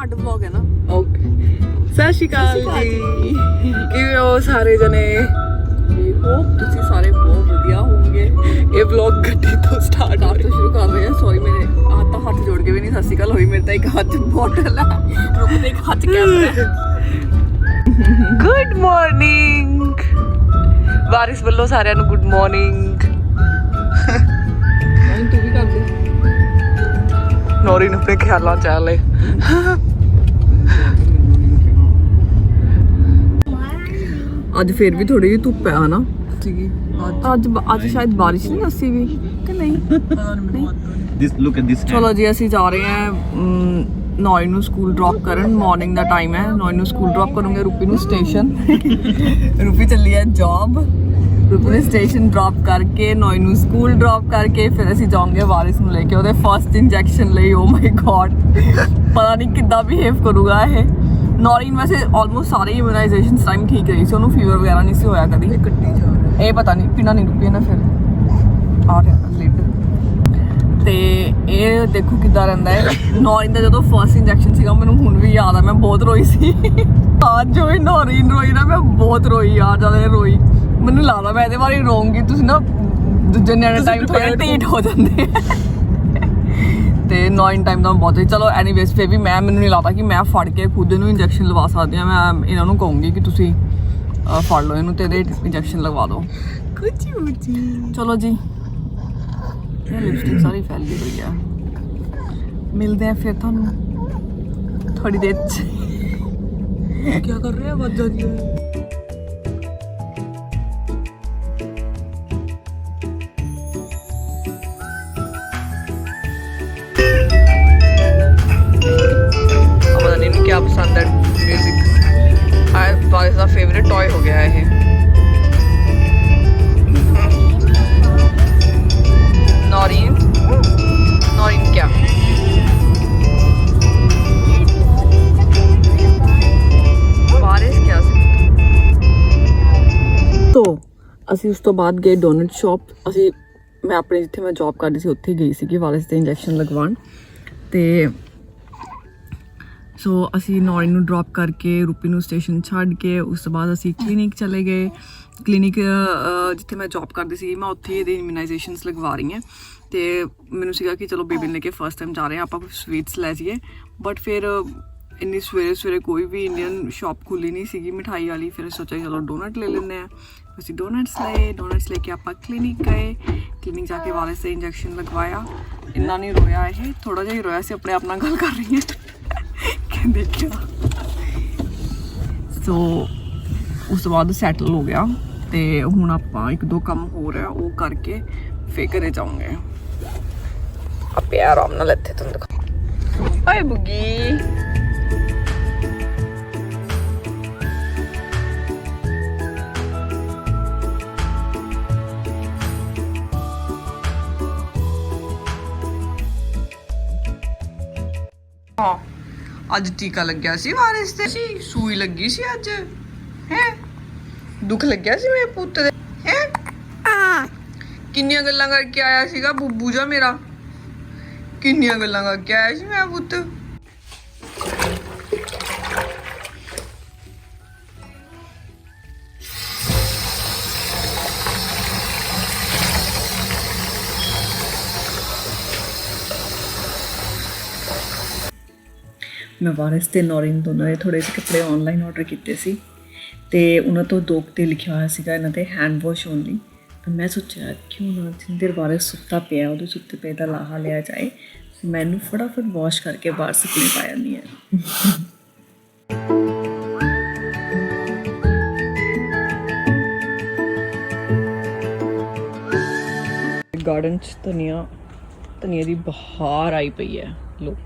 ਸਾਡਾ ਵਲੌਗ ਹੈ ਨਾ। ਓਕੇ ਸਤਿ ਸ਼੍ਰੀ ਅਕਾਲ ਜੀ, ਕਿਵੇਂ ਹੋ ਸਾਰੇ ਜਣੇ? ਵੀ ਹੋਪ ਤੁਸੀਂ ਸਾਰੇ ਬਹੁਤ ਵਧੀਆ ਹੋਵੋਗੇ। ਇਹ ਵਲੌਗ ਗੱਡੀ ਤੋਂ ਸਟਾਰਟ ਕਾਰ ਤੋਂ ਸ਼ੁਰੂ ਕਰ ਰਹੇ ਹਾਂ। ਸੌਰੀ ਮੇਰੇ ਹੱਥ ਜੋੜ ਕੇ ਵੀ ਨਹੀਂ ਸਤਿ ਸ਼੍ਰੀ ਅਕਾਲ ਹੋਈ। ਮੇਰੇ ਤਾਂ ਇੱਕ ਹੱਥ ਬੋਟਲ ਹੈ, ਰੁਕ ਤੇ ਇੱਕ ਹੱਥ ਕੈਮਰਾ। ਗੁੱਡ ਮਾਰਨਿੰਗ ਵਾਰਿਸ ਵੱਲੋਂ ਸਾਰਿਆਂ ਨੂੰ ਗੁੱਡ ਮਾਰਨਿੰਗ। ਤੂੰ ਵੀ ਕਰ ਦੇ। ਨੌਰੀ ਨੂੰ ਆਪਣੇ ਖਿਆਲਾਂ ਚ ਆ ਲੈ। ਅੱਜ ਫੇਰ ਵੀ ਥੋੜੀ ਜਿਹੀ ਧੁੱਪ ਹੈ ਹਨਾ ਸੀਗੀ। ਅੱਜ ਸ਼ਾਇਦ ਬਾਰਿਸ਼ ਨਹੀਂ ਅਸੀਂ ਵੀ ਕਿ ਨਹੀਂ। ਚਲੋ ਜੀ ਅਸੀਂ ਜਾ ਰਹੇ ਹਾਂ ਨੌਈ ਨੂੰ ਸਕੂਲ ਡ੍ਰੌਪ ਕਰਨ। ਮਾਰਨਿੰਗ ਦਾ ਟਾਈਮ ਹੈ। ਨੌਈ ਨੂੰ ਸਕੂਲ ਡ੍ਰੌਪ ਕਰੂੰਗੇ, ਰੂਪੀ ਨੂੰ ਸਟੇਸ਼ਨ। ਰੂਪੀ ਚੱਲੀ ਹੈ ਜੌਬ। ਰੂਪੀ ਨੂੰ ਸਟੇਸ਼ਨ ਡ੍ਰੌਪ ਕਰਕੇ ਨੌਈ ਨੂੰ ਸਕੂਲ ਡ੍ਰੌਪ ਕਰਕੇ ਫਿਰ ਅਸੀਂ ਜਾਵਾਂਗੇ ਵਾਰਿਸ ਨੂੰ ਲੈ ਕੇ ਉਹਦੇ ਫਸਟ ਇੰਜੈਕਸ਼ਨ ਲਈ। ਓ ਮਾਈ ਗॉड, ਪਤਾ ਨਹੀਂ ਕਿੱਦਾਂ ਬਿਹੇਵ ਕਰੂਗਾ ਇਹ। ਨੌਰੀ ਵੈਸੇ ਆਲਮੋਸਟ ਸਾਰੇ ਇਮਿਊਨਾਈਜੇਸ਼ਨ ਟਾਈਮ ਠੀਕ ਰਹੀ ਸੀ, ਉਹਨੂੰ ਫੀਵਰ ਵਗੈਰਾ ਨਹੀਂ ਸੀ ਹੋਇਆ ਕਦੀ। ਗੱਡੀ ਜਾ ਇਹ ਪਤਾ ਨਹੀਂ ਪੀਣਾ ਨਹੀਂ ਰੁਪਈਆ ਨਾ ਫਿਰ ਆ ਰਿਹਾ ਲਿਡ। ਤੇ ਇਹ ਦੇਖੋ ਕਿੱਦਾਂ ਰਹਿੰਦਾ ਹੈ। ਨੌਰੀ ਦਾ ਜਦੋਂ ਫਸਟ ਇੰਜੈਕਸ਼ਨ ਸੀਗਾ ਮੈਨੂੰ ਹੁਣ ਵੀ ਯਾਦ ਆ, ਮੈਂ ਬਹੁਤ ਰੋਈ ਸੀ। ਅੱਜ ਜੋ ਨੌਰੀ ਰੋਈ ਨਾ, ਮੈਂ ਬਹੁਤ ਰੋਈ ਯਾਰ, ਜ਼ਿਆਦਾ ਰੋਈ। ਮੈਨੂੰ ਲੱਗਦਾ ਮੈਂ ਇਹਦੇ ਬਾਰੇ ਰੋਂਗੀ। ਤੁਸੀਂ ਨਾ ਦੂਜੇ ਨਿਆਣੇ ਟਾਈਮ ਥੋੜਾ ਢੀਠ ਹੋ ਜਾਂਦੇ ਤੇ 9 ਟਾਈਮ ਦਾ ਬਹੁਤ। ਚਲੋ ਐਨੀਵੇਜ਼ ਫਿਰ ਵੀ ਮੈਨੂੰ ਨਹੀਂ ਲੱਗਦਾ ਕਿ ਮੈਂ ਫੜ ਕੇ ਖੁਦ ਨੂੰ ਇੰਜੈਕਸ਼ਨ ਲਵਾ ਸਕਦੀ ਹਾਂ। ਮੈਂ ਇਹਨਾਂ ਨੂੰ ਕਹੂੰਗੀ ਕਿ ਤੁਸੀਂ ਫੜ ਲਓ ਇਹਨੂੰ ਤੇ ਇਹਦੇ ਇੰਜੈਕਸ਼ਨ ਲਗਵਾ ਦਿਓ। ਚਲੋ ਜੀ, ਇਹ ਲਿਪਸਟਿਕ ਸਾਰੀ ਫੈਲੀ ਹੋਈ ਆ। ਮਿਲਦੇ ਆ ਫਿਰ ਤੁਹਾਨੂੰ ਥੋੜੀ ਦੇਰ ਚ। ਕੀ ਕਰ ਰਹੇ ਆ ਵਾਜਾ ਜੀ? ਪਤਾ ਨਹੀਂ ਇਹਨੂੰ ਕਿਆ ਪਸੰਦ ਹੈ ਮਿਊਜ਼ਿਕ। ਵਾਰਿਸ ਦਾ ਫੇਵਰੇਟ ਟॉय ਹੋ ਗਿਆ ਇਹ। नौरीन क्या बारिश क्या तो ਅਸੀਂ ਉਸ ਤੋਂ ਬਾਅਦ ਗਏ ਡੋਨਟ ਸ਼ਾਪ। ਮੈਂ ਆਪਣੇ ਜਿੱਥੇ ਮੈਂ ਜੌਬ ਕਰਦੀ ਸੀ ਉੱਥੇ ਗਈ ਸੀਗੀ ਵਾਰਿਸ ਦੇ ਇੰਜੈਕਸ਼ਨ ਲਗਵਾਉਣ। ਤੇ ਸੋ ਅਸੀਂ ਨੌਰੀ ਨੂੰ ਡ੍ਰੌਪ ਕਰਕੇ ਰੂਪੀ ਨੂੰ ਸਟੇਸ਼ਨ ਛੱਡ ਕੇ ਉਸ ਤੋਂ ਬਾਅਦ ਅਸੀਂ ਕਲੀਨਿਕ ਚਲੇ ਗਏ। ਕਲੀਨਿਕ ਜਿੱਥੇ ਮੈਂ ਜੌਬ ਕਰਦੀ ਸੀ ਮੈਂ ਉੱਥੇ ਇਹਦੇ ਇਮਿਊਨਾਈਜੇਸ਼ਨਸ ਲਗਵਾ ਰਹੀ ਹਾਂ। ਅਤੇ ਮੈਨੂੰ ਸੀਗਾ ਕਿ ਚਲੋ ਬੇਬੀ ਨੂੰ ਲੈ ਕੇ ਫਸਟ ਟਾਈਮ ਜਾ ਰਹੇ ਹਾਂ ਆਪਾਂ, ਕੁਛ ਸਵੀਟਸ ਲੈ ਜਾਈਏ। ਬਟ ਫਿਰ ਇੰਨੀ ਸਵੇਰੇ ਕੋਈ ਵੀ ਇੰਡੀਅਨ ਸ਼ਾਪ ਖੁੱਲ੍ਹੀ ਨਹੀਂ ਸੀਗੀ ਮਿਠਾਈ ਵਾਲੀ। ਫਿਰ ਸੋਚਿਆ ਚਲੋ ਡੋਨਟ ਲੈ ਲੈਂਦੇ ਹਾਂ। ਅਸੀਂ ਡੋਨਟਸ ਲਏ। ਡੋਨਟਸ ਲੈ ਕੇ ਆਪਾਂ ਕਲੀਨਿਕ ਗਏ। ਕਲੀਨਿਕ ਜਾ ਕੇ ਵਾਰਿਸ ਦੇ ਇੰਜੈਕਸ਼ਨ ਲਗਵਾਇਆ। ਇੰਨਾ ਨਹੀਂ ਰੋਇਆ ਇਹ, ਥੋੜ੍ਹਾ ਜਿਹਾ ਹੀ ਰੋਇਆ ਸੀ। ਆਪਣੇ ਆਪ ਨਾਲ ਗੱਲ ਕਰ ਰਹੀ ਹਾਂ ਕਿ ਦੇਖਿਆ। ਸੋ ਉਸ ਤੋਂ ਬਾਅਦ ਸੈਟਲ ਹੋ ਗਿਆ ਤੇ ਹੁਣ ਆਪਾਂ 1-2 ਕੰਮ ਹੋ ਰਿਹਾ ਉਹ ਕਰਕੇ ਫੇਰ ਘਰੇ ਜਾਵਾਂਗੇ। ਆਪੇ ਆਰਾਮ ਨਾਲ ਇੱਥੇ ਤੁਹਾਨੂੰ ਦਿਖਾ। ਓਏ ਬੁੱਗੀ ਅੱਜ ਟੀਕਾ ਲੱਗਿਆ ਸੀ ਵਾਰਿਸ ਤੇ। ਸੂਈ ਲੱਗੀ ਸੀ ਅੱਜ ਹੈ। ਦੁੱਖ ਲੱਗਿਆ ਸੀ ਮੇਰੇ ਪੁੱਤ ਦੇ ਹੈ। ਕਿੰਨੀਆਂ ਗੱਲਾਂ ਕਰਕੇ ਆਇਆ ਸੀਗਾ ਬੁੱਬੂ ਜਾ ਮੇਰਾ। ਕਿੰਨੀਆਂ ਗੱਲਾਂ ਕਰਕੇ ਆਇਆ ਸੀ ਮੇਰਾ ਪੁੱਤ। ਮੈਂ ਵਾਰਿਸ ਤੇ ਨੌਰੀਨ ਦੋਨਾਂ ਦੇ ਥੋੜ੍ਹੇ ਜਿਹੇ ਕੱਪੜੇ ਔਨਲਾਈਨ ਆਰਡਰ ਕੀਤੇ ਸੀ ਅਤੇ ਉਹਨਾਂ ਤੋਂ 2 'ਤੇ ਲਿਖਿਆ ਹੋਇਆ ਸੀਗਾ ਇਹਨਾਂ 'ਤੇ ਹੈਂਡ ਵਾਸ਼ ਓਨਲੀ। ਤਾਂ ਮੈਂ ਸੋਚਿਆ ਕਿਉਂ ਨਾ ਜਿੰਨੀ ਦੇਰ ਵਾਰਿਸ ਸੁੱਤਾ ਪਿਆ ਉਹਦੇ ਸੁੱਤੇ ਪਏ ਦਾ ਲਾਹਾ ਲਿਆ ਜਾਏ। ਮੈਨੂੰ ਫਟਾਫਟ ਵਾਸ਼ ਕਰਕੇ ਬਾਹਰ ਸੁੱਕਣੇ ਪਾ ਜਾਂਦੀ ਹੈ। ਗਾਰਡਨ 'ਚ ਧਨੀਆ ਦੀ ਬਹਾਰ ਆਈ ਪਈ ਹੈ। ਲੋਕ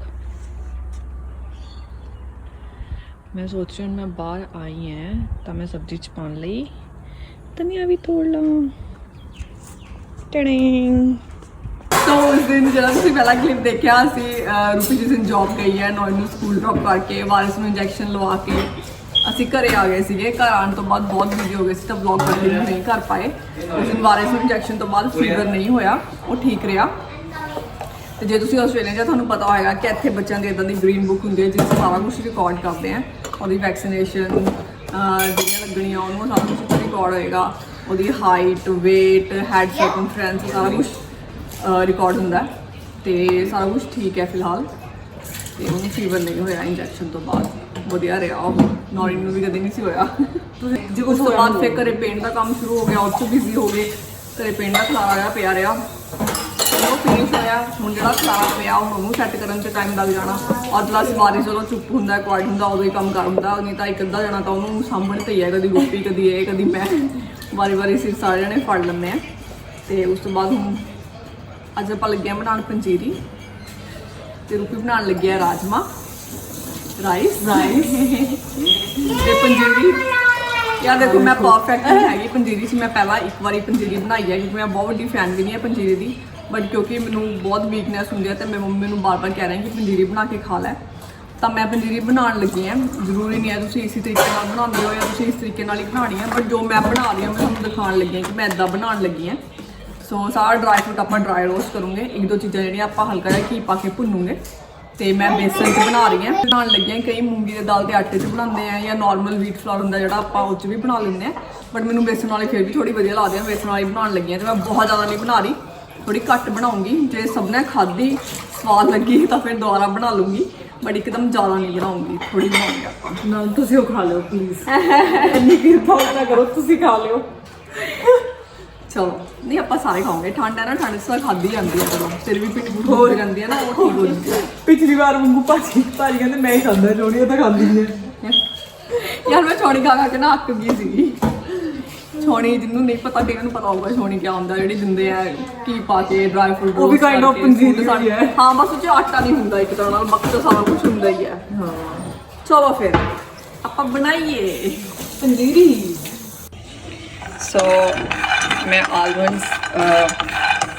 ਮੈਂ ਸੋਚ ਰਹੀ ਹਾਂ ਮੈਂ ਬਾਹਰ ਆਈ ਹਾਂ ਤਾਂ ਮੈਂ ਸਬਜ਼ੀ 'ਚ ਪਾਉਣ ਲਈ ਧਨੀਆ ਵੀ ਤੋੜ ਲਵਾਂ। ਟੜਿੰਗ। ਸੋ ਉਸ ਦਿਨ ਜਿਹੜਾ ਤੁਸੀਂ ਪਹਿਲਾ ਕਲਿੱਪ ਦੇਖਿਆ ਸੀ, ਰੂਪੀ ਜਿਸ ਦਿਨ ਜੌਬ ਗਈ ਹੈ ਨੌਈ ਨੂੰ ਸਕੂਲ ਡ੍ਰੌਪ ਕਰਕੇ ਵਾਰਿਸ ਨੂੰ ਇੰਜੈਕਸ਼ਨ ਲਵਾ ਕੇ ਅਸੀਂ ਘਰੇ ਆ ਗਏ ਸੀਗੇ। ਘਰ ਆਉਣ ਤੋਂ ਬਾਅਦ ਬਹੁਤ ਬਿਜ਼ੀ ਹੋ ਗਏ ਸੀ ਤਾਂ ਵਲੌਗ ਕੰਟੀਨਿਊ ਨਹੀਂ ਕਰ ਪਾਏ। ਉਸ ਦਿਨ ਵਾਰਿਸ ਨੂੰ ਇੰਜੈਕਸ਼ਨ ਤੋਂ ਬਾਅਦ ਫੀਵਰ ਨਹੀਂ ਹੋਇਆ, ਉਹ ਠੀਕ ਰਿਹਾ। ਤੇ ਜੇ ਤੁਸੀਂ ਆਸਟ੍ਰੇਲੀਆ 'ਚ ਤੁਹਾਨੂੰ ਪਤਾ ਹੋਏਗਾ ਕਿ ਇੱਥੇ ਬੱਚਿਆਂ ਦੀ ਇਦਾਂ ਦੀ ਗ੍ਰੀਨ ਬੁੱਕ ਹੁੰਦੀ ਹੈ ਜਿਸ 'ਚ ਸਾਰਾ ਕੁਝ ਰਿਕਾਰਡ ਕਰਦੇ ਆ, ਉਹਦੀ ਵੈਕਸੀਨੇਸ਼ਨ ਜਿਹੜੀਆਂ ਲੱਗਣੀਆਂ ਉਹਨੂੰ ਸਾਰਾ ਕੁਝ ਰਿਕਾਰਡ ਹੋਏਗਾ, ਉਹਦੀ ਹਾਈਟ, weight, ਹੈਡ ਸਰਕਮਫਰੈਂਸ ਸਾਰਾ ਕੁਝ ਰਿਕਾਰਡ ਹੁੰਦਾ ਹੈ। ਤੇ ਸਾਰਾ ਕੁਝ ਠੀਕ ਹੈ ਫਿਲਹਾਲ, ਤੇ ਉਹਨੂੰ ਫੀਵਰ ਨਹੀਂ ਹੋਇਆ ਇੰਜੈਕਸ਼ਨ ਤੋਂ ਬਾਅਦ, ਵਧੀਆ ਰਿਹਾ ਉਹ। ਨੌਰੀ ਨੂੰ ਵੀ ਕਦੇ ਨਹੀਂ ਸੀ ਹੋਇਆ। ਜੇ ਉਸ ਤੋਂ ਬਾਅਦ ਫਿਰ ਘਰੇ ਪੇਂਟ ਦਾ ਕੰਮ ਸ਼ੁਰੂ ਹੋ ਗਿਆ, ਉਹ 'ਚ ਬਿਜ਼ੀ ਹੋ ਗਏ, ਘਰੇ ਪੇਂਟ ਦਾ ਖਲਾਰਾ ਪਿਆ ਰਿਹਾ, ਉਹ ਫਿਨਿਸ਼ ਹੋਇਆ। ਹੁਣ ਜਿਹੜਾ ਖਲਾਰਾ ਪਿਆ ਉਹਨੂੰ ਸੈੱਟ ਕਰਨ 'ਚ ਟਾਈਮ ਲੱਗ ਜਾਣਾ। ਅਗਲਾ ਬਾਰਿਸ਼ ਜਦੋਂ ਚੁੱਪ ਹੁੰਦਾ, ਕੁਆਇਟ ਹੁੰਦਾ, ਉਦੋਂ ਹੀ ਕੰਮ ਕਰ ਹੁੰਦਾ, ਨਹੀਂ ਤਾਂ ਇੱਕ ਅੱਧਾ ਜਾਣਾ ਤਾਂ ਉਹਨੂੰ ਸਾਂਭਣ ਤੇ ਹੀ ਹੈ, ਕਦੀ ਗੋਪੀ, ਕਦੀ ਇਹ, ਕਦੀ ਮੈਂ, ਵਾਰੀ ਸਿਰ ਸਾਰੇ ਜਣੇ ਫੜ ਲੈਂਦੇ ਆ। ਤੇ ਉਸ ਤੋਂ ਬਾਅਦ ਹੁਣ ਅੱਜ ਆਪਾਂ ਲੱਗੇ ਆ ਬਣਾਉਣ ਪੰਜੀਰੀ, ਤੇ ਰੂਪੀ ਬਣਾਉਣ ਲੱਗੀ ਆ ਰਾਜਮਾ ਰਾਈਸ ਤੇ ਪੰਜੀਰੀ। ਯਾਰ ਦੇਖੋ ਮੈਂ ਪਰਫੈਕਟ ਨਹੀਂ ਹੈਗੀ ਪੰਜੀਰੀ 'ਚ, ਮੈਂ ਪਹਿਲਾਂ ਇੱਕ ਵਾਰੀ ਪੰਜੀਰੀ ਬਣਾਈ ਹੈ ਕਿਉਂਕਿ ਮੈਂ ਬਹੁਤ ਵੱਡੀ ਫੈਨ ਵੀ ਨਹੀਂ ਹੈ ਪੰਜੀਰੀ ਦੀ, ਬਟ ਕਿਉਂਕਿ ਮੈਨੂੰ ਬਹੁਤ ਵੀਕਨੈਸ ਹੁੰਦੀ ਹੈ ਤੇ ਮੈਂ ਮੰਮੀ ਨੂੰ ਬਾਰ-ਬਾਰ ਕਹਿ ਰਹੀ ਕਿ ਪੰਜੀਰੀ ਬਣਾ ਕੇ ਖਾ ਲੈ, ਤਾਂ ਮੈਂ ਪੰਜੀਰੀ ਬਣਾਉਣ ਲੱਗੀ ਹਾਂ। ਜ਼ਰੂਰੀ ਨਹੀਂ ਹੈ ਤੁਸੀਂ ਇਸੇ ਤਰੀਕੇ ਨਾਲ ਬਣਾਉਂਦੇ ਹੋ ਜਾਂ ਤੁਸੀਂ ਇਸ ਤਰੀਕੇ ਨਾਲ ਹੀ ਬਣਾਉਣੀ ਹੈ, ਬਟ ਜੋ ਮੈਂ ਬਣਾ ਰਹੀ ਹਾਂ ਮੈਂ ਤੁਹਾਨੂੰ ਦਿਖਾਉਣ ਲੱਗੀ ਹਾਂ ਕਿ ਮੈਂ ਇੱਦਾਂ ਬਣਾਉਣ ਲੱਗੀ ਹਾਂ। ਸੋ ਸਾਰਾ ਡਰਾਈ ਫਰੂਟ ਆਪਾਂ ਡਰਾਈ ਰੋਸਟ ਕਰੂੰਗੇ, ਇੱਕ ਦੋ ਚੀਜ਼ਾਂ ਜਿਹੜੀਆਂ ਆਪਾਂ ਹਲਕਾ ਜਿਹਾ ਘੀ ਪਾ ਕੇ ਭੁੰਨੂਗੇ। ਤੇ ਮੈਂ ਬੇਸਨ 'ਚ ਬਣਾ ਰਹੀ ਹਾਂ, ਬਣਾਉਣ ਲੱਗੀ ਹਾਂ। ਕਈ ਮੂੰਗੀ ਦੇ ਦਾਲ ਦੇ ਆਟੇ 'ਚ ਬਣਾਉਂਦੇ ਆ ਜਾਂ ਨਾਰਮਲ ਵੀਟ ਫਲਾਰ ਹੁੰਦਾ ਜਿਹੜਾ ਆਪਾਂ ਉਹ 'ਚ ਵੀ ਬਣਾ ਲੈਂਦੇ ਆ, ਬਟ ਮੈਨੂੰ ਬੇਸਨ ਵਾਲੀ ਫਿਰ ਵੀ ਥੋੜੀ ਵਧੀਆ ਲੱਗਦੀ ਆ, ਬੇਸਨ ਵਾਲੀ ਬਣਾਉਣ ਲੱਗੀ ਹਾਂ। ਤੇ ਮੈਂ ਬਹੁਤ ਜ਼ਿਆਦਾ ਨਹੀਂ ਬਣਾ ਰਹੀ, ਥੋੜੀ ਘੱਟ ਬਣਾਉਂਗੀ, ਜੇ ਸਭ ਨੇ ਖਾਧੀ ਸਵਾਦ ਲੱਗੀ ਤਾਂ ਫਿਰ ਦੁਬਾਰਾ ਬਣਾ ਲੂੰਗੀ, ਬਟ ਇੱਕਦਮ ਜ਼ਿਆਦਾ ਨਹੀਂ ਬਣਾਉਂਗੀ, ਥੋੜੀ ਬਣਾਉਂਗੀ ਆਪਾਂ ਨਾ। ਤੁਸੀਂ ਉਹ ਖਾ ਲਿਓ ਪਲੀਜ਼, ਇੰਨੀ ਕਿਰਪਾ ਨਾ ਕਰੋ, ਤੁਸੀਂ ਖਾ ਲਿਓ। ਚਲੋ ਨਹੀਂ ਆਪਾਂ ਸਾਰੇ ਖਾਵਾਂਗੇ, ਠੰਡ ਹੈ ਨਾ, ਠੰਡ 'ਚ ਤਾਂ ਖਾਧੀ ਜਾਂਦੀ ਹੈ, ਚਲੋ ਫਿਰ ਵੀ ਪਿੱਠ ਪੁੱਠ ਹੋ ਜਾਂਦੀ ਹੈ ਨਾ, ਉਹ ਠੀਕ ਹੋ ਜਾਂਦੀ ਹੈ। ਪਿਛਲੀ ਵਾਰ ਵਾਂਗੂ ਭਾਜੀ ਕਹਿੰਦੇ ਮੈਂ ਹੀ ਖਾਂਦਾ, ਚੋੜੀਆਂ ਤਾਂ ਖਾਂਦੀ ਨਹੀਂ ਹੈ। ਯਾਰ ਮੈਂ ਛੋਣੀ ਖਾ ਕੇ ਨਾ ਅੱਕ ਗਈ ਸੀਗੀ। ਛੋਣੀ ਜਿਹਨੂੰ ਨਹੀਂ ਪਤਾ, ਕਿਹਨੂੰ ਪਤਾ ਹੋਊਗਾ ਛੋਣੀ ਕਿਆ ਹੁੰਦਾ, ਜਿਹੜੀ ਦਿੰਦੇ ਆ ਕੀ ਪਾ ਕੇ ਡਰਾਈ ਫਰੂਟ, ਉਹ ਵੀ kind of ਪੰਜੀਰੀ ਹੋਈ ਹੈ। ਹਾਂ ਬਸ ਉਹ 'ਚ ਆਟਾ ਨਹੀਂ ਹੁੰਦਾ ਇੱਕ ਤਰ੍ਹਾਂ ਨਾਲ, ਬਾਕੀ ਤਾਂ ਸਾਰਾ ਕੁਝ ਹੁੰਦਾ ਹੀ ਹੈ। ਹਾਂ ਚਲੋ ਫਿਰ ਆਪਾਂ ਬਣਾਈਏ ਪੰਜੀਰੀ। ਸੋ मैं आलमंड्स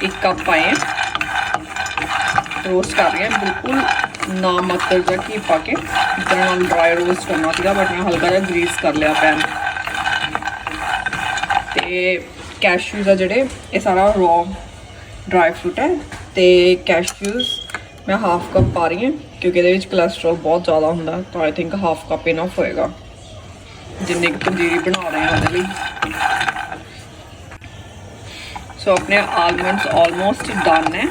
1 कप पाए हैं, रोस्ट कर रही हैं बिल्कुल ना मतलब जा घी पा के, जितना ड्राई रोस्ट करना था, बट मैं हल्का जहा ग्रीस कर लिया पैन। तो कैशूज़ आ जोड़े ये सारा रॉ ड्राई फ्रूट है, तो कैशूज़ मैं हाफ कप पा रही हूँ क्योंकि ये कोलेस्ट्रॉल बहुत ज़्यादा होंगे, तो I think half cup enough होएगा जिन्नी की पंजीरी बना रहे हैं वो। सो अपने आलमंड्स ऑलमोस्ट डन है,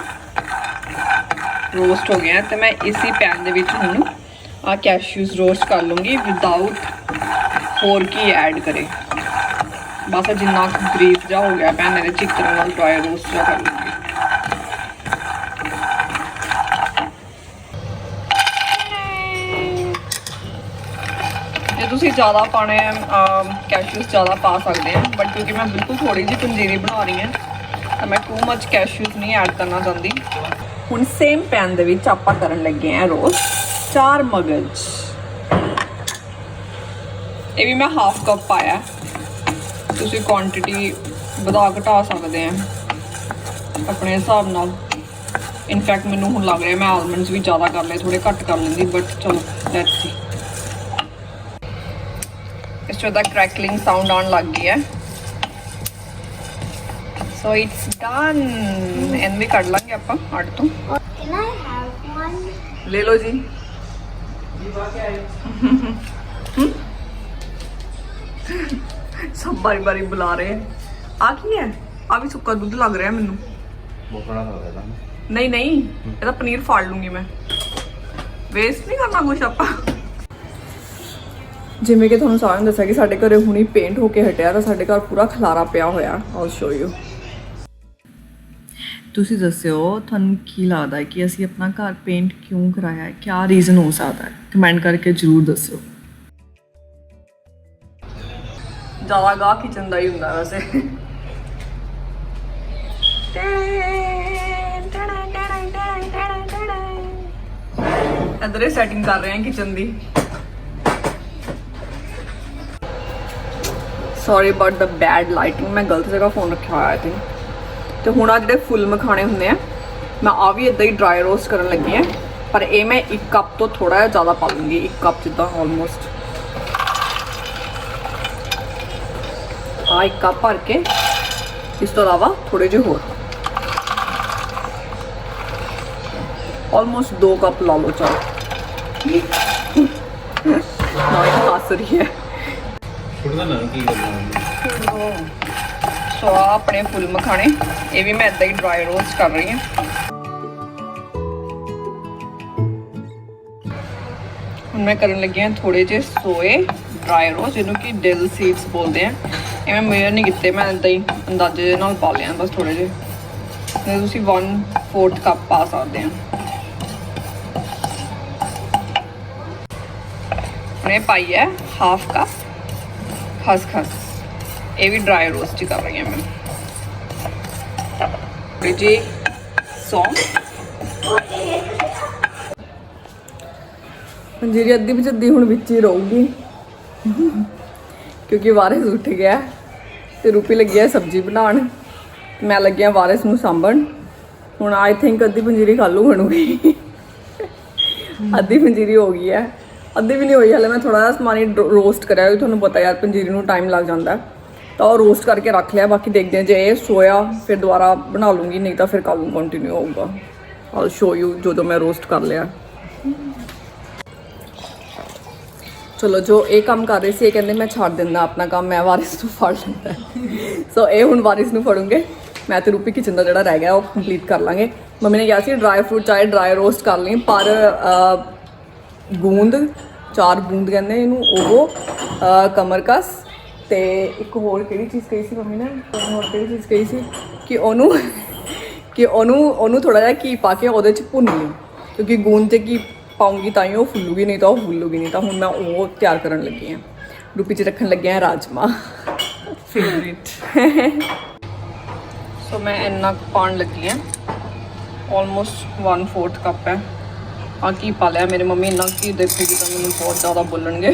रोस्ट हो गए हैं, तो मैं इसी पैन दे विच हुण आ कैशूज़ रोस्ट कर लूँगी विदाउट होर घी ऐड करे। बस जिन्ना ग्रीस जा हो गया पैन ये एक तरह नाल ड्राई रोस्ट जा कर लूँगी। जे तुसीं ज़्यादा पाने कैशूज़ ज़्यादा पा सकते हैं, बट क्योंकि मैं बिल्कुल थोड़ी जी पंजीरी बना रही हैं तो मैं टू मच कैशूज़ नहीं ऐड करना चाहती। हुण सेम पैन दे विच आपां करन लगे हैं रोस्ट 4 मगज, ये भी मैं हाफ कप पाया, तुसीं क्वांटिटी वधा घटा सकते हैं अपने हिसाब नाल। इनफैक्ट मैनूं हुण लग रहा मैं आलमंड्स भी ज़्यादा कर ले, थोड़े घट कर लेंदी, बट चलो लेट्स सी। इस च क्रैकलिंग साउंड आने लग गया है, सो इट्स डन। एंड भी कट लेंगे आप आटे तो। Can I have one? ले लो जी। सब बारी बारी बुला रहे हैं। आ की है? आ भी सुक्का दूध लग रहा है मैनू। नहीं नहीं, ये पनीर फाड़ लूंगी मैं, वेस्ट नहीं करना कुछ ਆਪਾਂ। ਜਿਵੇਂ ਕਿ ਤੁਹਾਨੂੰ ਸਾਰਿਆਂ ਨੂੰ ਦੱਸਿਆ ਕਿ ਸਾਡੇ ਘਰੇ ਹੁਣੀ ਪੇਂਟ ਹੋ ਕੇ ਹਟਿਆ, ਤਾਂ ਸਾਡੇ ਘਰ ਪੂਰਾ ਖਲਾਰਾ ਪਿਆ ਹੋਇਆ। ਆਲ ਸ਼ੋ ਯੂ। ਤੁਸੀਂ ਦੱਸਿਓ ਤੁਹਾਨੂੰ ਕੀ ਲੱਗਦਾ ਹੈ ਕਿ ਅਸੀਂ ਆਪਣਾ ਘਰ ਪੇਂਟ ਕਿਉਂ ਕਰਾਇਆ ਹੈ, ਕਿਆ ਰੀਜ਼ਨ ਹੋ ਸਕਦਾ ਹੈ, ਕਮੈਂਟ ਕਰਕੇ ਜ਼ਰੂਰ ਦੱਸਿਓ। ਜ਼ਿਆਦਾ ਗਾਹ ਕਿਚਨ ਦਾ ਹੀ ਹੁੰਦਾ ਵੈਸੇ। ਇੱਧਰ ਸੈਟਿੰਗ ਕਰ ਰਹੇ ਹਾਂ ਕਿਚਨ ਦੀ। Sorry about the bad lighting, ਮੈਂ ਗਲਤ ਜਗ੍ਹਾ ਫੋਨ ਰੱਖਿਆ ਹੋਇਆ ਆਈ ਥਿੰਕ। ਤੇ ਹੁਣ ਆ ਜਿਹੜੇ ਫੁੱਲ ਮਖਾਣੇ ਹੁੰਦੇ ਆ, ਮੈਂ ਆ ਵੀ ਇਦਾਂ ਹੀ ਡਰਾਈ ਰੋਸਟ ਕਰਨ ਲੱਗੀ ਹਾਂ, ਪਰ ਇਹ ਮੈਂ 1 ਕੱਪ ਤੋਂ ਥੋੜਾ ਜਿਹਾ ਜ਼ਿਆਦਾ ਪਾ ਲੂੰਗੀ, 1 ਕੱਪ ਜਿੱਦਾਂ ਆਲਮੋਸਟ। ਆ 1 ਕੱਪ ਭਰ ਕੇ, ਇਸ ਤੋਂ ਇਲਾਵਾ ਥੋੜੇ ਜਿਹੇ ਹੋਰ। ऑलमोस्ट 2 कप ला लो चाय। नॉय हंस रही है। सो अपने फुल मखाने ये भी मैं इदा ही ड्राई रोस्ट कर रही हूँ। ਹੁਣ मैं करन लगी हाँ थोड़े जे सोए ड्राई रोस्ट जिन्हों कि डिल सीड्स बोलते हैं। ये मैं मेयर नहीं किते, मैं इदा ही अंदाजे दे नाल पा लिया बस थोड़े जे। तुसीं 1/4 कप पा सकते हैं। हमने पाई है 1/2 कप खसखस, ये भी ड्राई रोस्ट ही कर रही हैं मैं। थोड़ी जी सौंफ, पंजीरी अद्धी पचद्धी हुण विच ही रहूगी क्योंकि वारिस उठ गया ते रूपी लगी है सब्जी बनाउण, मैं लगी हाँ वारिस नूं सांभण। हुण आई थिंक अद्धी पंजीरी खालू बनूगी अद्धी पंजीरी हो गई है, अद्धी भी नहीं हुई हाले। मैं थोड़ा जिहा समान ही रोस्ट कराया, तुहानूं पता यार पंजीरी नूं टाइम लग जाता है, तो वो रोस्ट करके रख लिया। बाकी देखते हैं जे ये सोया फिर दोबारा बना लूँगी, नहीं तो फिर कल कंटिन्यू होगा। आई शो यू जो मैं रोस्ट कर लिया। चलो जो ये काम कर रही सी, कहते मैं छड़ देना अपना काम, मैं वारिस नूं फड़ लेंदा। सो ये हुण वारिस नूं फड़ूंगे, मैं तो रूपी किचन का जोड़ा रह गया वो कंप्लीट कर लाँगे। मम्मी ने कहा सी ड्राई फ्रूट चाहे ड्राई रोस्ट कर ली, पर गूंद 4 बूंद कहते इनू, वो कमरकस ते एक होर किहड़ी चीज़ कही सी मम्मी ने, होर किहड़ी चीज़ कही सी कि ओनू थोड़ा जिहा घी पा के ओहदे च भुन ली, क्योंकि गूंद च घी पाऊँगी तां ही वो फुल्लूगी, नहीं तो वो फुल्लूगी नहीं। तो हुण मैं वो तैयार करन लगी हाँ। रूपी च रखन लगे हैं राजमा फेवरेट। सो मैं इन्ना पान लगी हाँ, ऑलमोस्ट 1/4 कप है। हाँ घी पा लिया, मेरी मम्मी इन्ना घी देखेगी तो मैंने बहुत ज़्यादा बोलणगे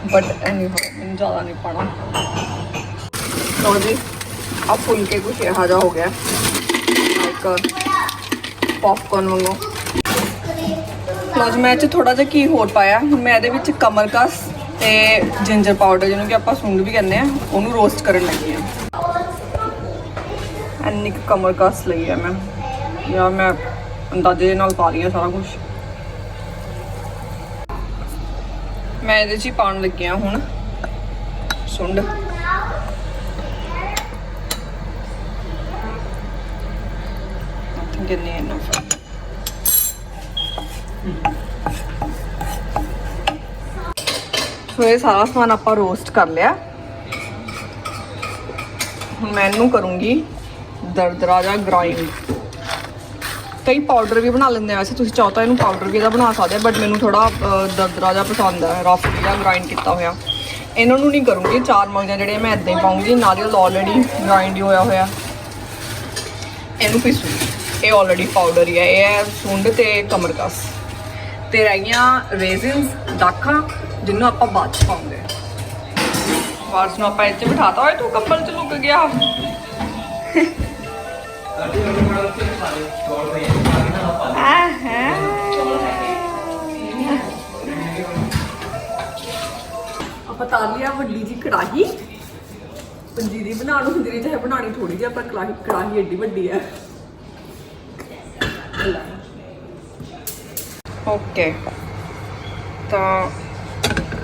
बट एनी हो मैंने ज़्यादा नहीं पाना। तो जी अब फुलके कुछ यहा जा हो गया लाइक पॉपकॉर्न वांगू। तो मैं थोड़ा जा घी होर पाया। मैं ये कमरकस ते जिंजर पाउडर जिन्हों कि आप सूंड भी कहते हैं उन्होंने रोस्ट करन लगी हाँ। इन्नी कमरकस लई है मैं, या मैं अंदाजे नाल पा रही हूँ सारा कुछ। मैं ये पान लगी हाँ हुण सुंड। कितनी इनफ है। तो ये सारा समान आप रोस्ट कर लिया। मैं इनू करूँगी दरदरा जा ग्राइंड। कई पाउडर भी बना लेंगे वैसे, तुम चाहो तो इनू पाउडर भी बना सकते, बट मैनू थोड़ा दरदरा जा पसंद है, रफ जिहा ग्राइंड किया हुआ। इन्होंने नहीं करूँगी, 4 मगजां जड़ियां मैं इदां ही पाऊँगी, नारियल ऑलरेडी ग्राइंड ही होया होया। इनू पीसूँगी, ये ऑलरेडी पाउडर ही है। ये है सुंड ते कमरकस ते रह गईयां रेजिन्स दाखा, जिन्हों आप बाद च पाऊँगे। वारस नूं आपां इत्थे बिठाता होए तू कंबल च लुक गया। तार लिया वड्डी जी कड़ाही, पंजीरी बनानी पंजीरी चाहे बनानी थोड़ी जी, पर कड़ाही एडी वड्डी है। ओके तो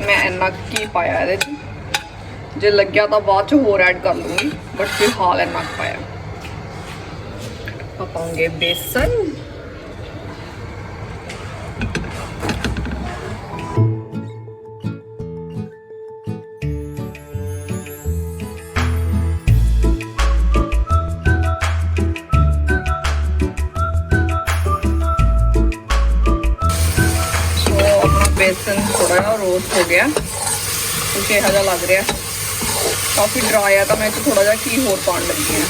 मैं इन्ना घी पाया ये, जे लग्या तो बाद च होर ऐड कर लूँगी, बट फिलहाल इन्ना पाया। पाऊंगे बेसन, बेसन थोड़ा जिहा रोस्ट हो गया, कुछ यह जा लग रहा है काफ़ी ड्राई है, तो मैं थोड़ा जिहा घी होर पान लगी है।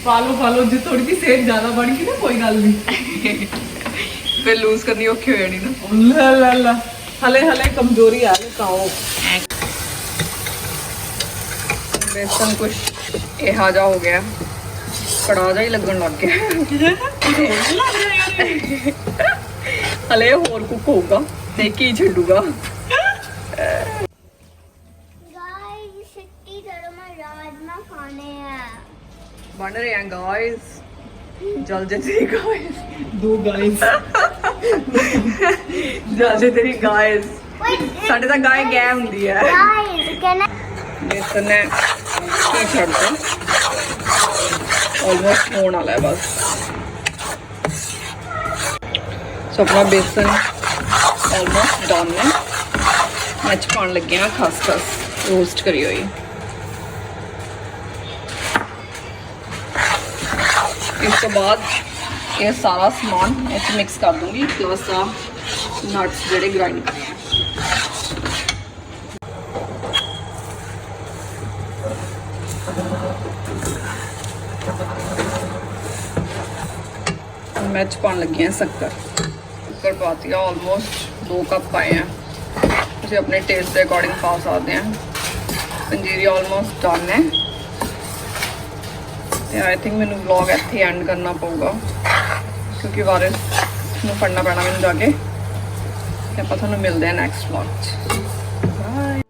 फालो जो थोड़ी सी सेहत ज्यादा बढ़ गई ना, कोई गल नहीं फिर लूज करनी औखी हो जानी ना। ला हले कमजोरी आ रही खाओ। बेसन कुछ यह जा हो गया, कड़ा जा ही लगन लग गया। हले होर कुक होगा ते घी छड्डूगा। गाइस इतनी गर्म राजमा खाने हैं। बन ਰਹੇ ਆ ਗਾਇਸ ਜਲਦੀ ਤੇਰੀ ਗਾਇਸ ਦੋ ਗਾਇਸ ਜਲਦੀ ਤੇਰੀ ਗਾਇਸ Wait, ਸਾਡੇ ਤਾਂ ਗਾਇ ਗੈ ਹੁੰਦੀ ਹੈ guys, can I? ਬੇਸਨ ਨੇ ਕੀ ਛੱਡਦਾ ਆਲਮੋਸਟ ਹੋਣ ਵਾਲਾ ਹੈ ਬਸ ਸੋ ਆਪਣਾ ਬੇਸਨ ਆਲਮੋਸਟ ਡਨ ਹੈ ਮੈਂ ਚ ਪਾਉਣ ਲੱਗੇ ਹਾਂ ਖਸਖਸ ਰੋਸਟ ਕਰੀ ਹੋਈ ਇਸ ਤੋਂ ਬਾਅਦ ਇਹ ਸਾਰਾ ਸਮਾਨ ਇਹ 'ਚ ਮਿਕਸ ਕਰ ਦੂੰਗੀ ਪਲੱਸ ਆ ਨਟਸ ਜਿਹੜੇ ਗ੍ਰਾਈਂਡ ਕਰੇ ਆ ਮੈਂ ਚ ਪਾਉਣ ਲੱਗੀ ਹਾਂ ਸ਼ੱਕਰ ਪਾਤੀ ਆ ਆਲਮੋਸਟ 2 ਕੱਪ ਪਾਏ ਆ ਤੁਸੀਂ ਆਪਣੇ ਟੇਸਟ ਦੇ ਅਕੋਰਡਿੰਗ ਪਾ ਸਕਦੇ ਆ ਪੰਜੀਰੀ ਆਲਮੋਸਟ ਡਨ ਹੈ ਤੇ ਆਈ ਥਿੰਕ ਮੈਨੂੰ ਵਲੌਗ ਇੱਥੇ ਐਂਡ ਕਰਨਾ ਪਊਗਾ ਕਿਉਂਕਿ ਵਾਰਿਸ ਨੂੰ ਫੜਨਾ ਪੈਣਾ ਮੈਨੂੰ ਜਾ ਕੇ ਤੇ ਆਪਾਂ ਤੁਹਾਨੂੰ ਮਿਲਦੇ ਆ ਨੈਕਸਟ ਵਲੌਗ 'ਚ ਬਾਏ